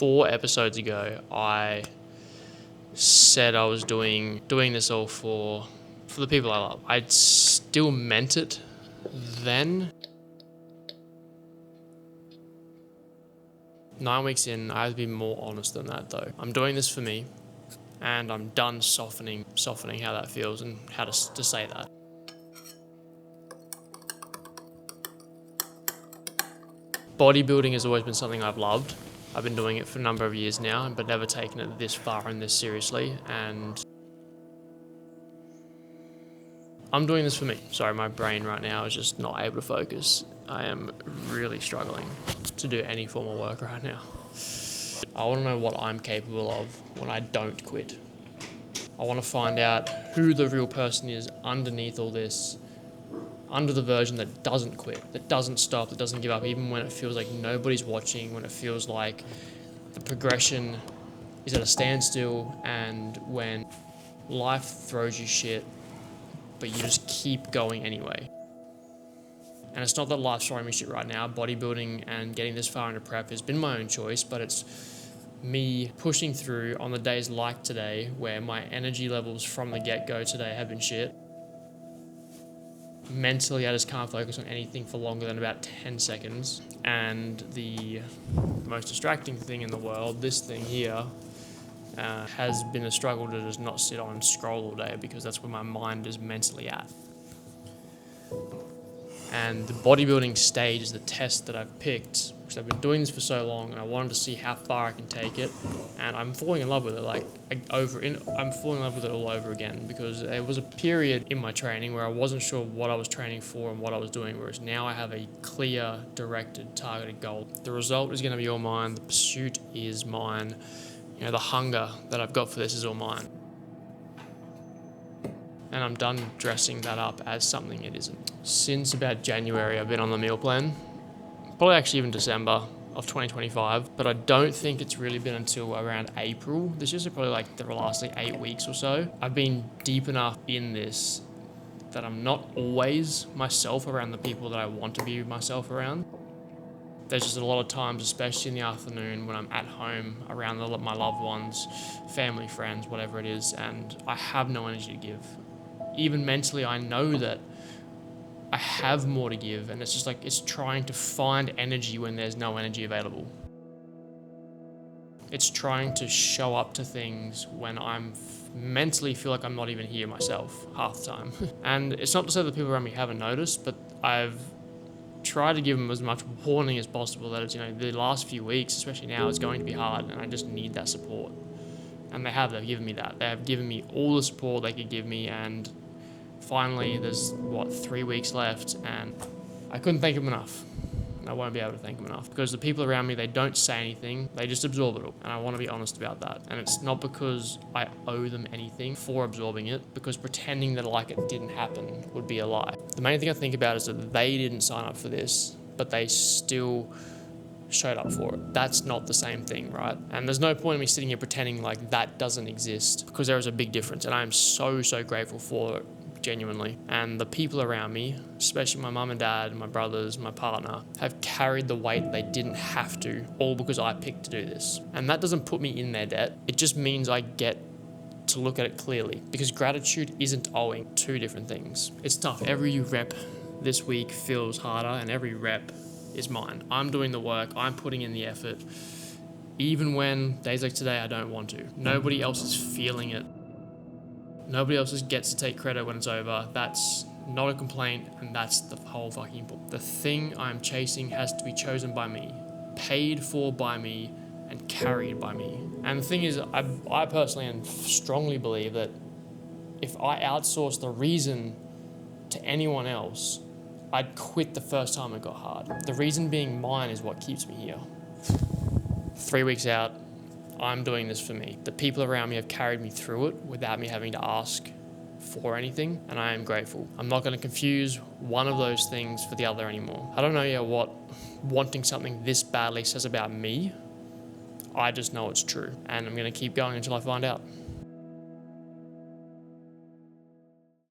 4 episodes ago, I said I was doing this all for the people I love. I still meant it then. 9 weeks in, I have to be more honest than that though. I'm doing this for me, and I'm done softening how that feels and how to say that. Bodybuilding has always been something I've loved. I've been doing it for a number of years now, but never taken it this far and this seriously, and I'm doing this for me. Sorry, my brain right now is just not able to focus. I am really struggling to do any form of work right now. I want to know what I'm capable of when I don't quit. I want to find out who the real person is underneath all this, under the version that doesn't quit, that doesn't stop, that doesn't give up, even when it feels like nobody's watching, when it feels like the progression is at a standstill, and when life throws you shit, but you just keep going anyway. And it's not that life's throwing me shit right now. Bodybuilding and getting this far into prep has been my own choice, but it's me pushing through on the days like today where my energy levels from the get-go today have been shit. Mentally, I just can't focus on anything for longer than about 10 seconds. And the most distracting thing in the world, this thing here, has been a struggle to just not sit on and scroll all day, because that's where my mind is mentally at. And the bodybuilding stage is the test that I've picked, because I've been doing this for so long and I wanted to see how far I can take it. And I'm falling in love with it, I'm falling in love with it all over again, because there was a period in my training where I wasn't sure what I was training for and what I was doing, whereas now I have a clear, directed, targeted goal. The result is going to be all mine. The pursuit is mine. You know, the hunger that I've got for this is all mine. And I'm done dressing that up as something it isn't. Since about January, I've been on the meal plan. Probably actually even December of 2025, but I don't think it's really been until around April. This is probably like the last 8 weeks or so. I've been deep enough in this that I'm not always myself around the people that I want to be myself around. There's just a lot of times, especially in the afternoon, when I'm at home around my loved ones, family, friends, whatever it is, and I have no energy to give. Even mentally, I know that I have more to give, and it's just like, it's trying to find energy when there's no energy available. It's trying to show up to things when I'm mentally feel like I'm not even here myself half the time. And it's not to say that people around me haven't noticed, but I've tried to give them as much warning as possible that it's, the last few weeks, especially now, it's going to be hard, and I just need that support. And they've given me that. They have given me all the support they could give me, and finally there's 3 weeks left, and I couldn't thank them enough. I won't be able to thank them enough, because the people around me, they don't say anything, they just absorb it all, and I want to be honest about that. And it's not because I owe them anything for absorbing it, because pretending that like it didn't happen would be a lie. The main thing I think about is that they didn't sign up for this, but they still showed up for it. That's not the same thing, right? And there's no point in me sitting here pretending like that doesn't exist, because there is a big difference, and I am so grateful for it, genuinely. And the people around me, especially my mum and dad, my brothers, my partner, have carried the weight they didn't have to, all because I picked to do this. And that doesn't put me in their debt. It just means I get to look at it clearly, because gratitude isn't owing. Two different things. It's tough. Every rep this week feels harder, and every rep is mine. I'm doing the work, I'm putting in the effort, even when days like today I don't want to. Nobody else is feeling it. Nobody else gets to take credit when it's over. That's not a complaint, and that's the whole fucking point. The thing I'm chasing has to be chosen by me, paid for by me, and carried by me. And the thing is, I personally and strongly believe that if I outsource the reason to anyone else, I'd quit the first time it got hard. The reason being mine is what keeps me here. 3 weeks out, I'm doing this for me. The people around me have carried me through it without me having to ask for anything, and I am grateful. I'm not going to confuse one of those things for the other anymore. I don't know yet what wanting something this badly says about me. I just know it's true, and I'm going to keep going until I find out.